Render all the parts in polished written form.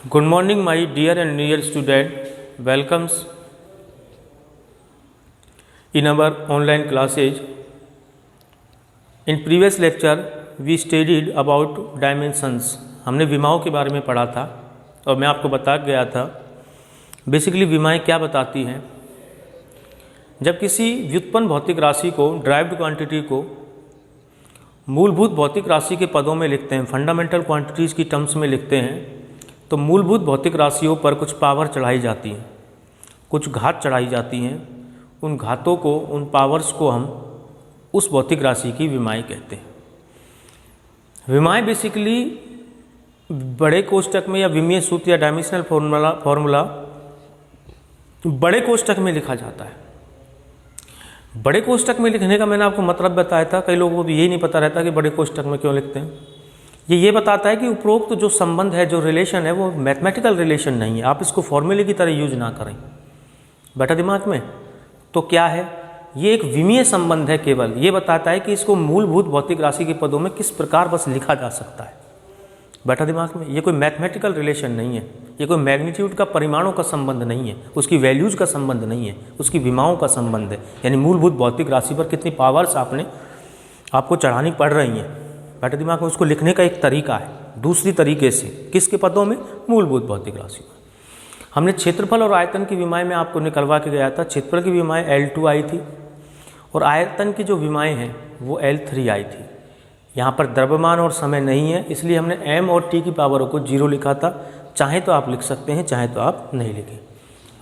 Good morning, my dear and dear student. Welcomes in our online classes. In previous lecture, we studied about dimensions. हमने विमाओं के बारे में पढ़ा था और मैं आपको बता गया था बेसिकली विमाएं क्या बताती हैं। जब किसी व्युत्पन्न भौतिक राशि को, ड्राइव्ड क्वांटिटी को मूलभूत भौतिक राशि के पदों में लिखते हैं, फंडामेंटल क्वांटिटीज़ की टर्म्स में लिखते हैं, तो मूलभूत भौतिक राशियों पर कुछ पावर चढ़ाई जाती हैं, कुछ घात चढ़ाई जाती हैं। उन घातों को, उन पावर्स को हम उस भौतिक राशि की विमाएं कहते हैं। विमाएं बेसिकली बड़े कोष्ठक में या विमीय सूत्र या डायमेंशनल फॉर्मूला बड़े कोष्ठक में लिखा जाता है। बड़े कोष्ठक में लिखने का मैंने आपको मतलब बताया था। कई लोगों को तो यही नहीं पता रहता कि बड़े कोष्ठक में क्यों लिखते हैं। ये बताता है कि उपरोक्त जो संबंध है, जो रिलेशन है, वो मैथमेटिकल रिलेशन नहीं है। आप इसको फॉर्मूले की तरह यूज ना करें, बैठा दिमाग में। तो क्या है ये? एक विमीय संबंध है। केवल ये बताता है कि इसको मूलभूत भौतिक राशि के पदों में किस प्रकार बस लिखा जा सकता है, बैठा दिमाग में। ये कोई मैथमेटिकल रिलेशन नहीं है, ये कोई मैग्नीट्यूड का, परिमाणों का संबंध नहीं है, उसकी वैल्यूज़ का संबंध नहीं है, उसकी विमाओं का संबंध है। यानी मूलभूत भौतिक राशि पर कितनी पावर्स आपको चढ़ानी पड़ रही हैं, बैठे दिमाग में। उसको लिखने का एक तरीका है, दूसरी तरीके से। किसके पदों में? मूलभूत भौतिक राशि में। हमने क्षेत्रफल और आयतन की विमाएं में आपको निकलवा के गया था। क्षेत्रफल की विमाएं L2 आई थी और आयतन की जो विमाएं हैं वो L3 आई थी। यहाँ पर द्रव्यमान और समय नहीं है, इसलिए हमने m और t की पावरों को 0 लिखा था। चाहे तो आप लिख सकते हैं, चाहे तो आप नहीं लिखें।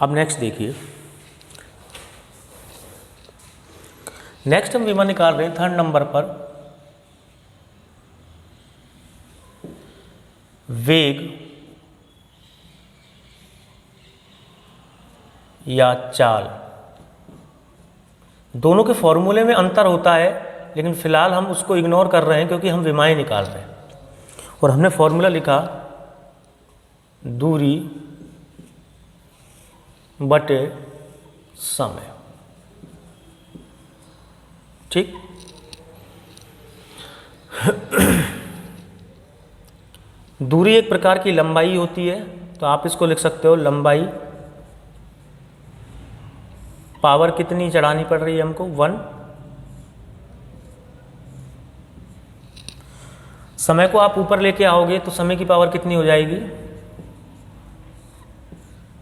अब नेक्स्ट देखिए, नेक्स्ट हम विमा निकाल रहे हैं 3rd नंबर पर। वेग या चाल, दोनों के फॉर्मूले में अंतर होता है, लेकिन फिलहाल हम उसको इग्नोर कर रहे हैं क्योंकि हम विमाएं निकाल रहे हैं। और हमने फॉर्मूला लिखा दूरी बटे समय, ठीक। दूरी एक प्रकार की लंबाई होती है, तो आप इसको लिख सकते हो लंबाई पावर कितनी चढ़ानी पड़ रही है हमको? 1। समय को आप ऊपर लेके आओगे तो समय की पावर कितनी हो जाएगी?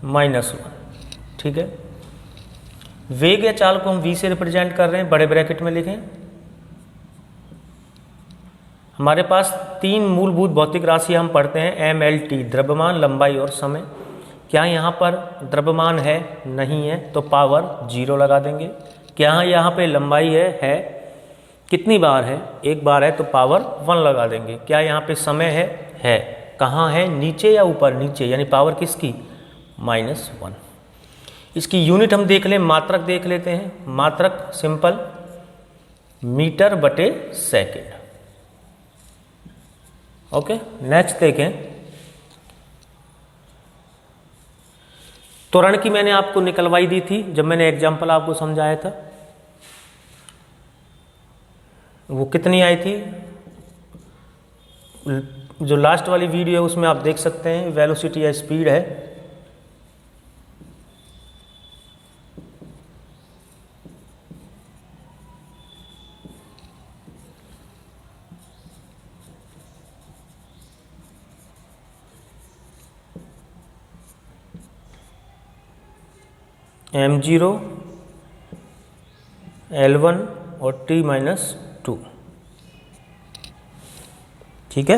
-1, ठीक है। वेग या चाल को हम v से रिप्रेजेंट कर रहे हैं, बड़े ब्रैकेट में लिखें। हमारे पास 3 मूलभूत भौतिक राशि हम पढ़ते हैं, m, l, t, द्रव्यमान, लंबाई और समय। क्या यहाँ पर द्रव्यमान है? नहीं है, तो पावर 0 लगा देंगे। क्या यहाँ पे लंबाई है? कितनी बार है? 1 बार है, तो पावर 1 लगा देंगे। क्या यहाँ पे समय है? कहाँ है? नीचे या ऊपर? नीचे, यानी पावर किसकी? -1। इसकी यूनिट हम देख लें, मात्रक देख लेते हैं। मात्रक सिंपल मीटर बटे सेकेंड। ओके, नेक्स्ट देखें। त्वरण की मैंने आपको निकलवाई दी थी जब मैंने एग्जाम्पल आपको समझाया था। वो कितनी आई थी? जो लास्ट वाली वीडियो है उसमें आप देख सकते हैं, वेलोसिटी या स्पीड है। m0, L1 और t-2, ठीक है।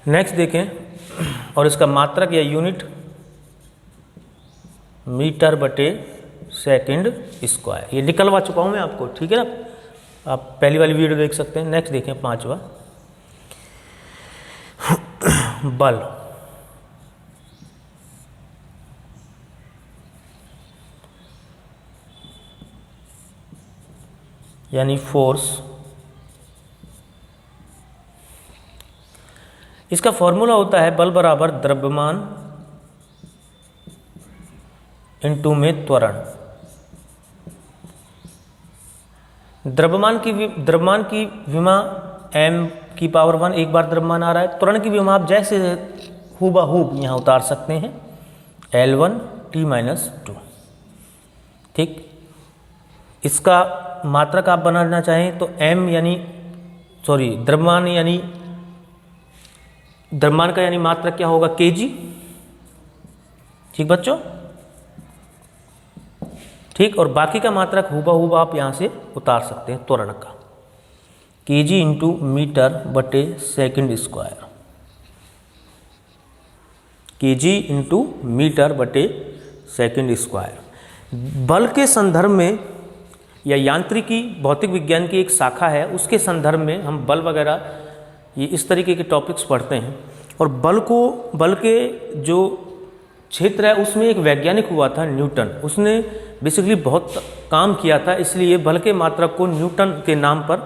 नेक्स्ट देखें, और इसका मात्रक या यूनिट मीटर बटे सेकंड स्क्वायर। ये निकलवा चुका हूं मैं आपको, ठीक है ना। आप पहली वाली वीडियो देख सकते हैं। नेक्स्ट देखें 5वां, बल। यानी फोर्स। इसका फॉर्मूला होता है बल बराबर द्रव्यमान इनटू में त्वरण। द्रव्यमान की विमा m की पावर 1 एक बार द्रव्यमान आ रहा है। त्वरण की विभव आप जैसे हूबहूब यहाँ उतार सकते हैं, L1 T-2। ठीक, इसका मात्रक आप बनाना चाहें तो m यानी द्रव्यमान यानी द्रव्यमान का यानी मात्रक क्या होगा, kg। ठीक बच्चों, ठीक, और बाकी का मात्रक हूबहूब आप यहाँ से उतार सकते हैं त्वरण का, kg इंटू मीटर बटे second square, kg into metre बटे सेकंड स्क्वायर। बल के संदर्भ में या यांत्रिकी भौतिक विज्ञान की एक शाखा है, उसके संदर्भ में हम बल वगैरह ये इस तरीके के टॉपिक्स पढ़ते हैं। और बल के जो क्षेत्र है उसमें एक वैज्ञानिक हुआ था न्यूटन, उसने बेसिकली बहुत काम किया था, इसलिए बल के मात्रक को न्यूटन के नाम पर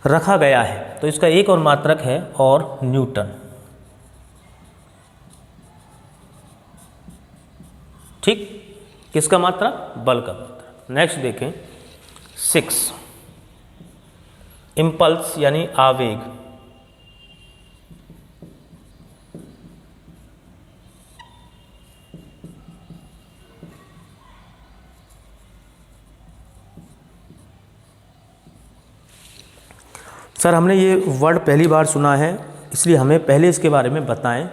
रखा गया है। तो इसका एक और मात्रक है और न्यूटन। ठीक, किसका मात्रा, बल का मात्रा। नेक्स्ट देखें 6, इम्पल्स यानी आवेग। सर हमने ये वर्ड पहली बार सुना है, इसलिए हमें पहले इसके बारे में बताएं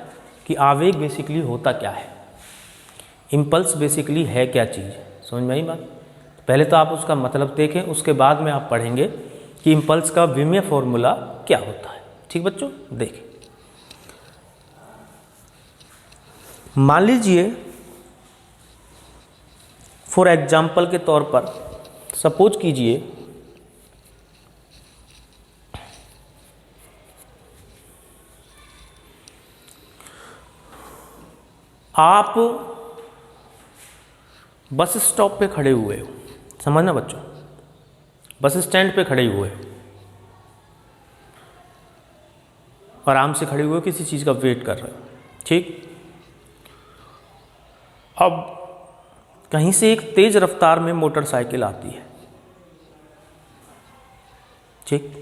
कि आवेग बेसिकली होता क्या है, इम्पल्स बेसिकली है क्या चीज़। समझ में आई बात? पहले तो आप उसका मतलब देखें, उसके बाद में आप पढ़ेंगे कि इम्पल्स का विमीय फॉर्मूला क्या होता है। ठीक बच्चों, देखें, मान लीजिए फॉर एग्जाम्पल के तौर पर सपोज कीजिए आप बस स्टॉप पे खड़े हुए हो, समझना बच्चों, बस स्टैंड पे खड़े हुए हो, आराम से खड़े हुए हो, किसी चीज़ का वेट कर रहे हो। ठीक, अब कहीं से एक तेज रफ्तार में मोटरसाइकिल आती है। ठीक,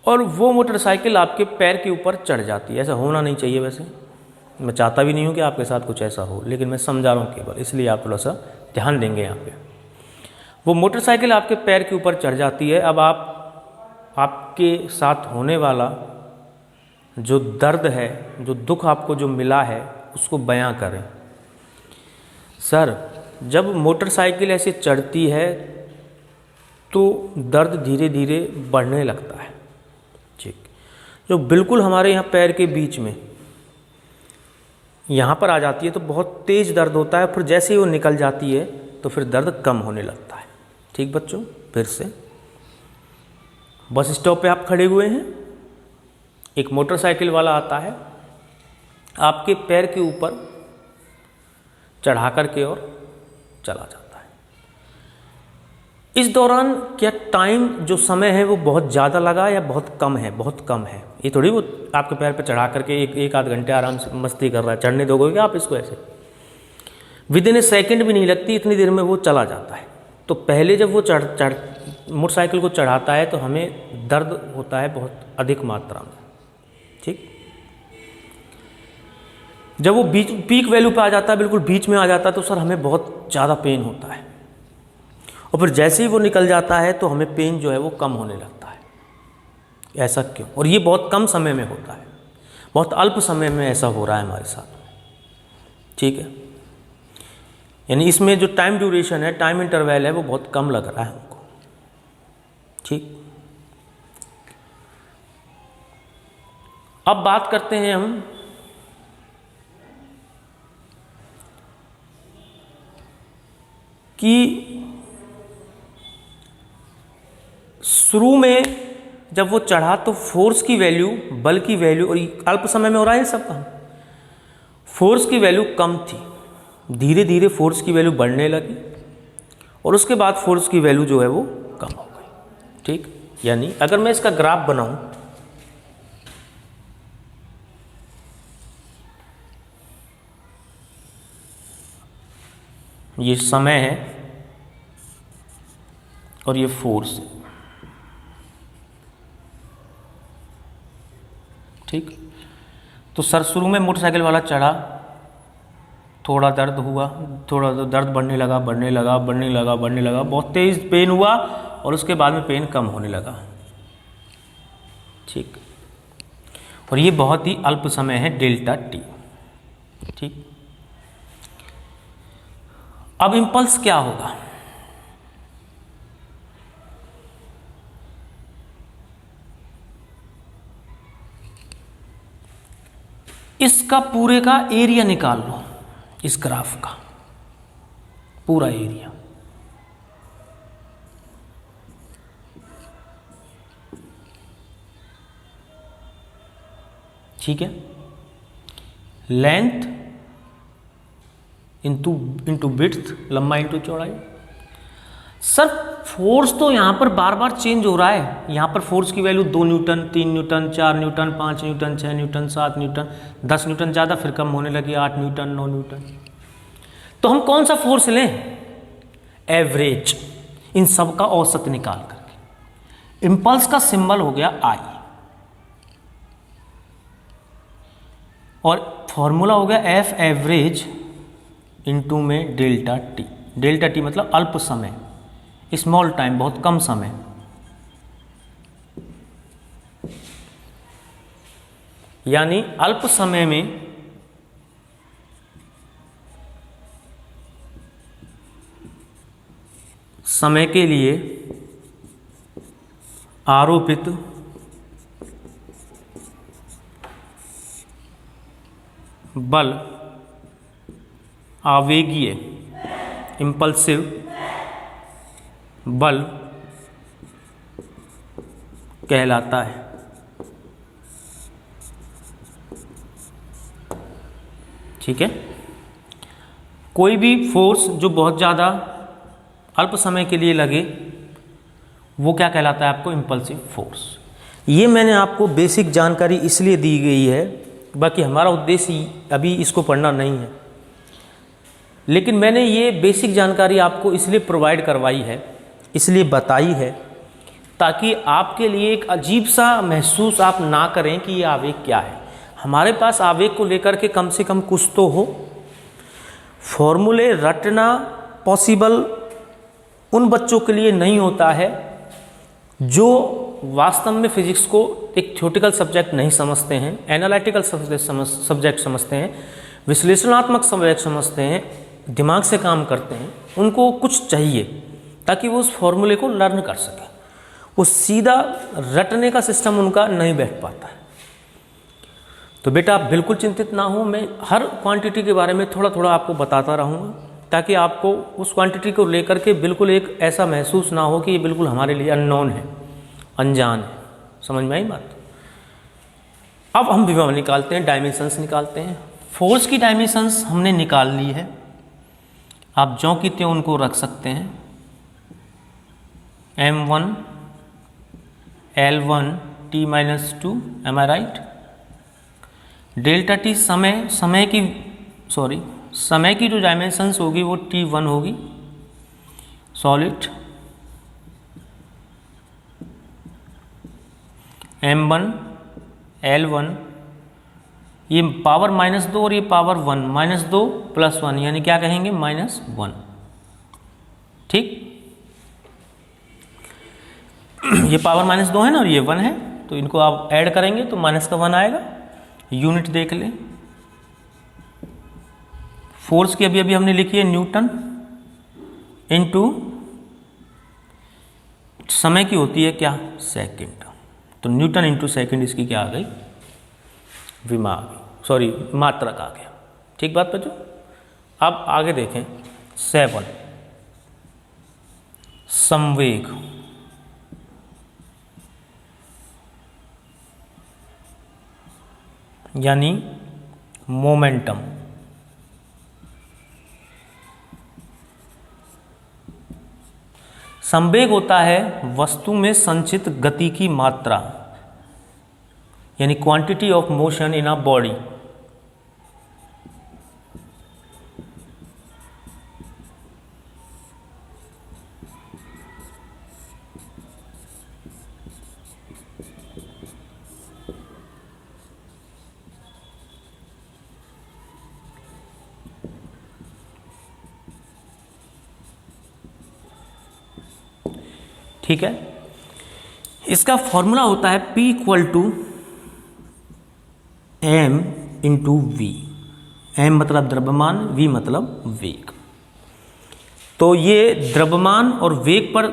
और वो मोटरसाइकिल आपके पैर के ऊपर चढ़ जाती है। ऐसा होना नहीं चाहिए, वैसे मैं चाहता भी नहीं हूँ कि आपके साथ कुछ ऐसा हो, लेकिन मैं समझा रहा हूँ केवल, इसलिए आप थोड़ा सा ध्यान देंगे यहाँ पे। वो मोटरसाइकिल आपके पैर के ऊपर चढ़ जाती है। अब आपके साथ होने वाला जो दर्द है, जो दुख आपको जो मिला है, उसको बयां करें। सर, जब मोटरसाइकिल ऐसे चढ़ती है तो दर्द धीरे धीरे बढ़ने लगता है। ठीक, जो बिल्कुल हमारे यहाँ पैर के बीच में यहाँ पर आ जाती है तो बहुत तेज़ दर्द होता है, फिर जैसे ही वो निकल जाती है तो फिर दर्द कम होने लगता है। ठीक बच्चों, फिर से बस स्टॉप पे आप खड़े हुए हैं, एक मोटरसाइकिल वाला आता है, आपके पैर के ऊपर चढ़ा करके और चला जाता है। इस दौरान क्या टाइम जो समय है वो बहुत ज़्यादा लगा या बहुत कम है? बहुत कम है। ये थोड़ी वो आपके पैर पे चढ़ा करके एक आध घंटे आराम से मस्ती कर रहा है, चढ़ने दोगे क्या आप इसको? ऐसे विदिन ए सेकेंड भी नहीं लगती, इतनी देर में वो चला जाता है। तो पहले जब वो मोटरसाइकिल को चढ़ाता है तो हमें दर्द होता है बहुत अधिक मात्रा में। ठीक, जब वो पीक वैल्यू पे आ जाता है, बिल्कुल बीच में आ जाता है, तो सर हमें बहुत ज़्यादा पेन होता है। और फिर जैसे ही वो निकल जाता है तो हमें पेन जो है वो कम होने लगता है। ऐसा क्यों? और ये बहुत कम समय में होता है, बहुत अल्प समय में ऐसा हो रहा है हमारे साथ। ठीक है, यानी इसमें जो टाइम ड्यूरेशन है, टाइम इंटरवल है, वो बहुत कम लग रहा है हमको। ठीक, अब बात करते हैं हम कि शुरू में जब वो चढ़ा तो फोर्स की वैल्यू, बल की वैल्यू, और अल्प समय में हो रहा है सब काम, फोर्स की वैल्यू कम थी। धीरे धीरे फोर्स की वैल्यू बढ़ने लगी और उसके बाद फोर्स की वैल्यू जो है वो कम हो गई। ठीक, यानी अगर मैं इसका ग्राफ बनाऊं, ये समय है और ये फोर्स है। ठीक। तो सर शुरू में मोटरसाइकिल वाला चढ़ा, थोड़ा दर्द हुआ, थोड़ा दर्द बढ़ने लगा, बहुत तेज़ पेन हुआ और उसके बाद में पेन कम होने लगा। ठीक। और ये बहुत ही अल्प समय है डेल्टा टी। ठीक। अब इम्पल्स क्या होगा? इसका पूरे का एरिया निकाल लो, इस ग्राफ का पूरा एरिया। ठीक है। लेंथ इंटू विड्थ, लंबाई इंटू चौड़ाई। सर फोर्स तो यहां पर बार बार चेंज हो रहा है। यहां पर फोर्स की value 2 Newton, 3 Newton, 4 Newton, 5 Newton, 6 Newton, 7 Newton, 10 Newton ज़्यादा, फिर कम होने लगी, 8 न्यूटन, 9 न्यूटन। तो हम कौन सा फोर्स लें? एवरेज, इन सब का औसत निकाल करके। इंपल्स का सिंबल हो गया आई और फॉर्मूला हो गया एफ एवरेज इंटू में डेल्टा टी। डेल्टा टी मतलब अल्प समय, स्मॉल टाइम, बहुत कम समय। यानी अल्प समय में समय के लिए आरोपित बल आवेगीय इम्पल्सिव बल कहलाता है। ठीक है। कोई भी फोर्स जो बहुत ज़्यादा अल्प समय के लिए लगे वो क्या कहलाता है आपको? Impulsive force. ये मैंने आपको बेसिक जानकारी इसलिए दी गई है, बाकी हमारा उद्देश्य अभी इसको पढ़ना नहीं है, लेकिन मैंने ये बेसिक जानकारी आपको इसलिए प्रोवाइड करवाई है, इसलिए बताई है, ताकि आपके लिए एक अजीब सा महसूस आप ना करें कि ये आवेग क्या है। हमारे पास आवेग को लेकर के कम से कम कुछ तो हो। फॉर्मूले रटना पॉसिबल उन बच्चों के लिए नहीं होता है जो वास्तव में फिजिक्स को एक थ्योरेटिकल सब्जेक्ट नहीं समझते हैं, एनालिटिकल सब्जेक्ट समझते हैं, विश्लेषणात्मक सब्जेक्ट समझते हैं, दिमाग से काम करते हैं। उनको कुछ चाहिए ताकि वो उस फॉर्मूले को लर्न कर सकें। वो सीधा रटने का सिस्टम उनका नहीं बैठ पाता है। तो बेटा आप बिल्कुल चिंतित ना हो, मैं हर क्वांटिटी के बारे में थोड़ा थोड़ा आपको बताता रहूँगा, ताकि आपको उस क्वांटिटी को लेकर के बिल्कुल एक ऐसा महसूस ना हो कि ये बिल्कुल हमारे लिए अननोन है, अनजान है। समझ में आई बात? अब हम विभव निकालते हैं, डायमेंशंस निकालते हैं। फोर्स की डायमेंशंस हमने निकाल ली है, आप ज्यों की त्यों उनको रख सकते हैं। m1 L1 t-2, एम आई राइट? डेल्टा टी समय की जो डायमेंशंस होगी वो t1 होगी, सॉलिड। m1 L1, ये पावर -2 और ये पावर 1, -2 + 1 यानी क्या कहेंगे? -1। ठीक। ये पावर -2 है ना और ये 1 है, तो इनको आप ऐड करेंगे तो माइनस का 1 आएगा। यूनिट देख लें, फोर्स की अभी हमने लिखी है न्यूटन, इनटू समय की होती है क्या? सेकंड। तो न्यूटन इंटू सेकंड इसकी क्या आ गई? मात्रक आ गया। ठीक बात बच्चों। अब आगे देखें 7, संवेग। यानी मोमेंटम। संवेग होता है वस्तु में संचित गति की मात्रा, यानी quantity of motion in a body. ठीक है। इसका फॉर्मूला होता है P equal to m into V. m मतलब द्रव्यमान, v मतलब वेग। तो ये द्रव्यमान और वेग पर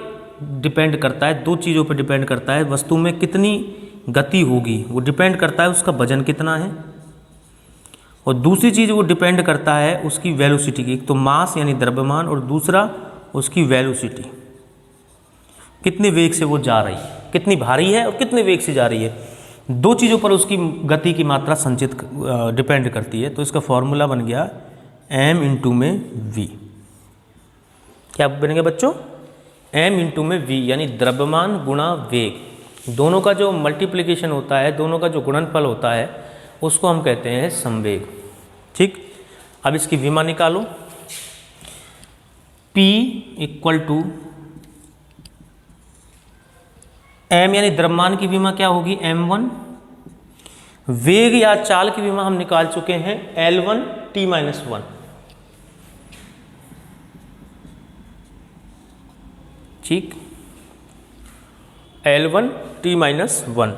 डिपेंड करता है, दो चीज़ों पर डिपेंड करता है। वस्तु में कितनी गति होगी वो डिपेंड करता है उसका वजन कितना है, और दूसरी चीज़ वो डिपेंड करता है उसकी वेलोसिटी की। एक तो मास यानी द्रव्यमान, और दूसरा उसकी वेलोसिटी, कितने वेग से वो जा रही है, कितनी भारी है और कितने वेग से जा रही है। दो चीज़ों पर उसकी गति की मात्रा संचित डिपेंड करती है। तो इसका फॉर्मूला बन गया m इंटू में v। क्या बनेगा बच्चों? m इंटू में v, यानी द्रव्यमान गुणा वेग, दोनों का जो मल्टीप्लिकेशन होता है, दोनों का जो गुणनफल होता है, उसको हम कहते हैं संवेग। ठीक, अब इसकी विमा निकालो। P इक्वल टू m यानी द्रव्यमान की विमा क्या होगी? m1। वेग या चाल की विमा हम निकाल चुके हैं L1 t-1। ठीक, L1 t-1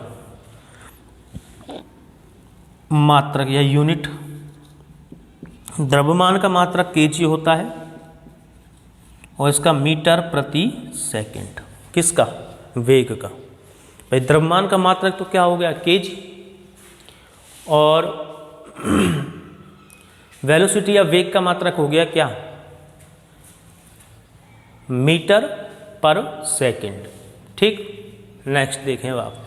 मात्रक या यूनिट, द्रव्यमान का मात्रक kg होता है और इसका मीटर प्रति सेकंड। किसका? वेग का। भाई द्रव्यमान का मात्रक तो क्या हो गया? kg, और वेलोसिटी या वेग का मात्रक हो गया क्या? मीटर पर सेकंड। ठीक, नेक्स्ट देखें अब आप।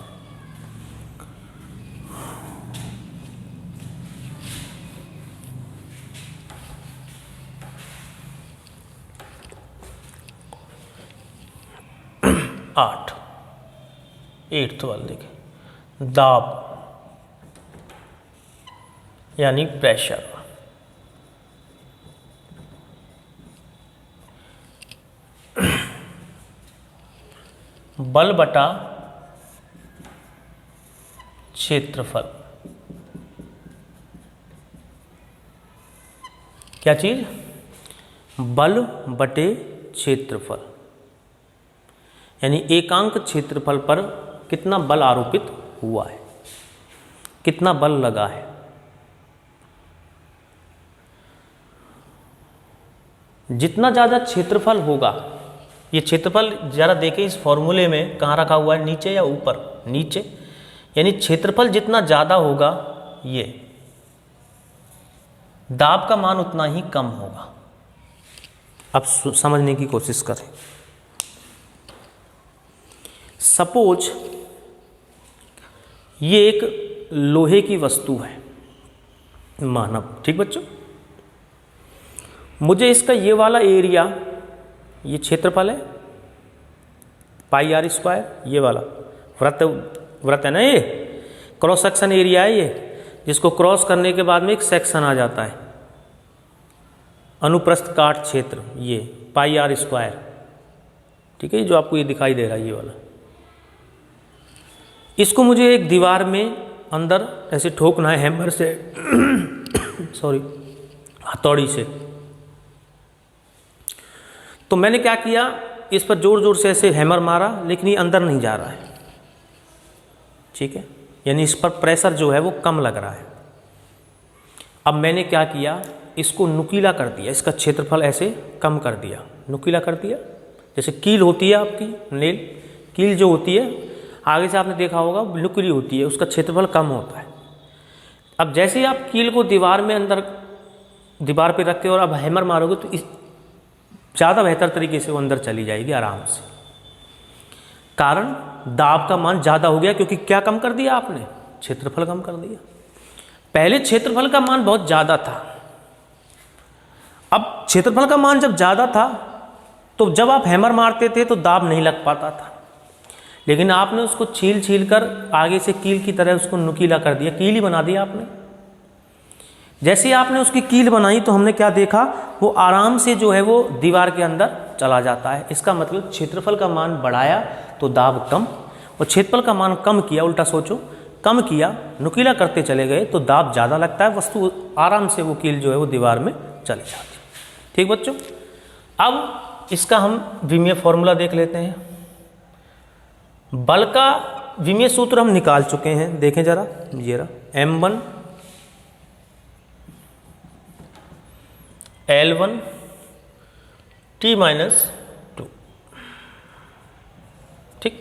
एट्थ वाला देखें, दाब यानी प्रेशर। बल बटा क्षेत्रफल। क्या चीज? बल बटे क्षेत्रफल, यानी एकांक क्षेत्रफल पर कितना बल आरोपित हुआ है, कितना बल लगा है। जितना ज़्यादा क्षेत्रफल होगा, ये क्षेत्रफल ज़रा देखें इस फॉर्मूले में कहाँ रखा हुआ है, नीचे या ऊपर? नीचे, यानी क्षेत्रफल जितना ज़्यादा होगा ये दाब का मान उतना ही कम होगा। अब समझने की कोशिश करें। सपोज ये एक लोहे की वस्तु है, मानव। ठीक बच्चों, मुझे इसका ये वाला एरिया, ये क्षेत्रफल है पाई आर स्क्वायर, ये वाला वृत्त है ना, ये क्रॉस सेक्शन एरिया है ये, जिसको क्रॉस करने के बाद में एक सेक्शन आ जाता है, अनुप्रस्थ काट क्षेत्र, ये पाई आर स्क्वायर। ठीक है, जो आपको ये दिखाई दे रहा है ये वाला, इसको मुझे एक दीवार में अंदर ऐसे ठोकना है हैमर से सॉरी, हथौड़ी से। तो मैंने क्या किया, इस पर जोर जोर से ऐसे हैमर मारा, लेकिन ये अंदर नहीं जा रहा है। ठीक है, यानी इस पर प्रेशर जो है वो कम लग रहा है। अब मैंने क्या किया, इसको नुकीला कर दिया, इसका क्षेत्रफल ऐसे कम कर दिया, नुकीला कर दिया। जैसे कील होती है आपकी, नेल कील जो होती है, आगे से आपने देखा होगा नुकीली होती है, उसका क्षेत्रफल कम होता है। अब जैसे ही आप कील को दीवार में अंदर, दीवार पे रख के और अब हैमर मारोगे तो इस ज़्यादा बेहतर तरीके से वो अंदर चली जाएगी आराम से। कारण दाब का मान ज़्यादा हो गया, क्योंकि क्या कम कर दिया आपने? क्षेत्रफल कम कर दिया। पहले क्षेत्रफल का मान बहुत ज़्यादा था, अब क्षेत्रफल का मान जब ज़्यादा था तो जब आप हैमर मारते थे तो दाब नहीं लग पाता था, लेकिन आपने उसको छील छील कर आगे से कील की तरह उसको नुकीला कर दिया, कील ही बना दिया आपने। जैसे ही आपने उसकी कील बनाई तो हमने क्या देखा, वो आराम से जो है वो दीवार के अंदर चला जाता है। इसका मतलब क्षेत्रफल का मान बढ़ाया तो दाब कम, और क्षेत्रफल का मान कम किया, उल्टा सोचो, कम किया, नुकीला करते चले गए तो दाब ज़्यादा लगता है, वस्तु आराम से वो कील जो है वो दीवार में चली जाती है। ठीक बच्चों, अब इसका हम विमीय फॉर्मूला देख लेते हैं। बल का विमीय सूत्र हम निकाल चुके हैं, देखें जरा, ये रहा m1 L1 T - 2। ठीक,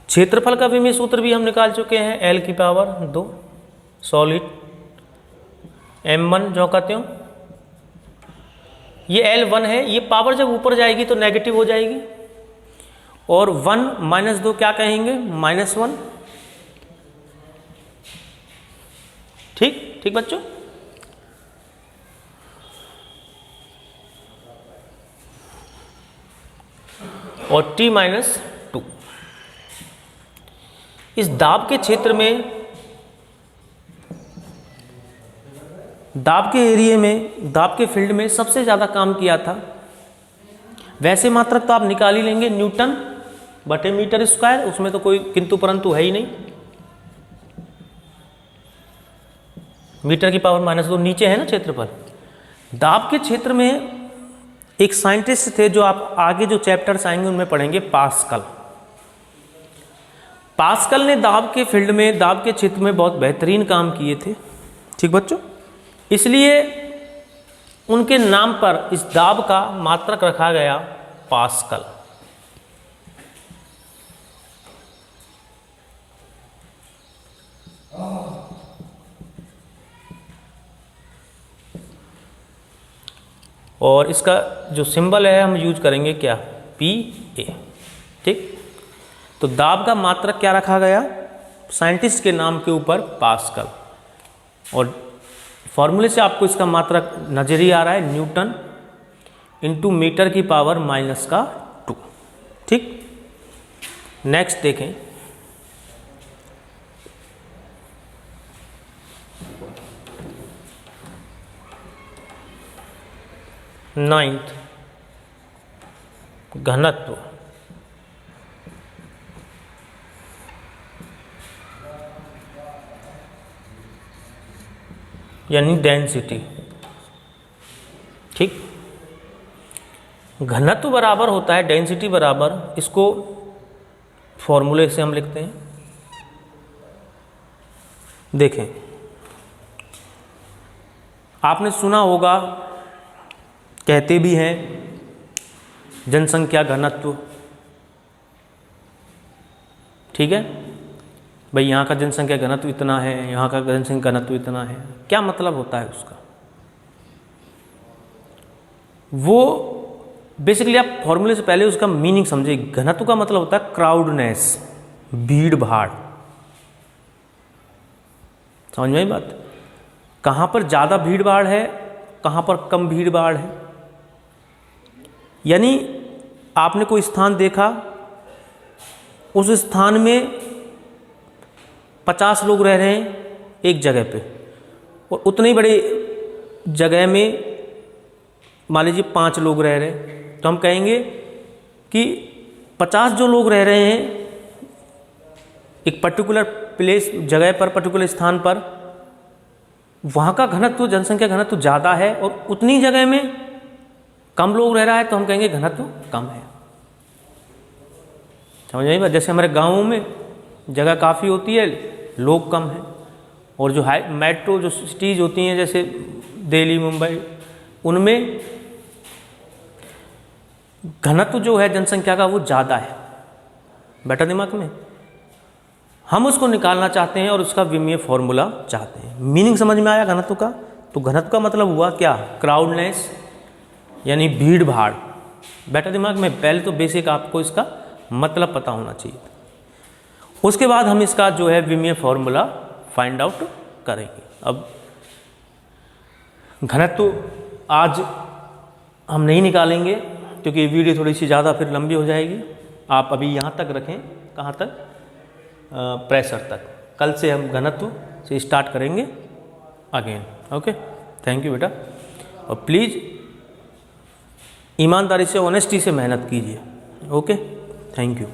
क्षेत्रफल का विमीय सूत्र भी हम निकाल चुके हैं, L की पावर 2 सॉलिड m1 जो कहते हो, ये L1 है, ये पावर जब ऊपर जाएगी तो नेगेटिव हो जाएगी, और 1 - 2 क्या कहेंगे, -1। ठीक ठीक बच्चों, और T - 2। इस दाब के क्षेत्र में, दाब के एरिया में, दाब के फील्ड में सबसे ज़्यादा काम किया था, वैसे मात्रक तो आप निकाल ही लेंगे, न्यूटन बटे मीटर स्क्वायर, उसमें तो कोई किंतु परंतु है ही नहीं। मीटर की पावर -2 नीचे है ना क्षेत्रफल। दाब के क्षेत्र में एक साइंटिस्ट थे जो आप आगे जो चैप्टर्स आएंगे उनमें पढ़ेंगे, पास्कल। पास्कल ने दाब के फील्ड में, दाब के क्षेत्र में बहुत बेहतरीन काम किए थे। ठीक बच्चों, इसलिए उनके नाम पर इस दाब का मात्रक रखा गया पास्कल। और इसका जो सिंबल है हम यूज करेंगे क्या, PA। ठीक, तो दाब का मात्रक क्या रखा गया, साइंटिस्ट के नाम के ऊपर पास्कल, और फॉर्मूले से आपको इसका मात्रक नजर ही आ रहा है, न्यूटन इंटू मीटर की पावर -2। ठीक, नेक्स्ट देखें, नाइन्थ, घनत्व। यानी डेंसिटी। ठीक, घनत्व बराबर होता है डेंसिटी बराबर, इसको फॉर्मूले से हम लिखते हैं। देखें, आपने सुना होगा, कहते भी हैं जनसंख्या घनत्व। ठीक है भाई, यहाँ का जनसंख्या घनत्व इतना है, यहाँ का जनसंख्या घनत्व इतना है। क्या मतलब होता है उसका? वो बेसिकली आप फॉर्मूले से पहले उसका मीनिंग समझिए। घनत्व का मतलब होता है क्राउडनेस, भीड़ भाड़। समझ में आई बात? कहाँ पर ज़्यादा भीड़ भाड़ है, कहाँ पर कम भीड़ भाड़ है। यानी आपने कोई स्थान देखा, उस स्थान में 50 लोग रह रहे हैं एक जगह पे, और उतनी बड़ी जगह में मान लीजिए 5 लोग रह रहे हैं, तो हम कहेंगे कि 50 जो लोग रह रहे हैं एक पर्टिकुलर प्लेस, जगह पर, पर्टिकुलर स्थान पर, वहाँ का घनत्व, जनसंख्या घनत्व ज़्यादा है, और उतनी जगह में कम लोग रह रहा है तो हम कहेंगे घनत्व कम है। समझ में आई बात? जैसे हमारे गाँवों में जगह काफ़ी होती है, लोग कम हैं, और जो मेट्रो जो सिटीज़ होती हैं जैसे दिल्ली, मुंबई, उनमें घनत्व जो है जनसंख्या का वो ज़्यादा है। बैठा दिमाग में? हम उसको निकालना चाहते हैं और उसका विमीय फॉर्मूला चाहते हैं। मीनिंग समझ में आया घनत्व का? तो घनत्व का मतलब हुआ क्या? क्राउडनेस, यानी भीड़ भाड़। बैठा दिमाग में? पहले तो बेसिक आपको इसका मतलब पता होना चाहिए। उसके बाद हम इसका जो है विमीय फॉर्मूला फाइंड आउट करेंगे। अब घनत्व आज हम नहीं निकालेंगे क्योंकि वीडियो थोड़ी सी ज़्यादा फिर लंबी हो जाएगी। आप अभी यहाँ तक रखें। कहाँ तक? प्रेशर तक। कल से हम घनत्व से स्टार्ट करेंगे अगेन। ओके, थैंक यू बेटा। और प्लीज़ ईमानदारी से, ऑनेस्टी से मेहनत कीजिए। Okay, thank you.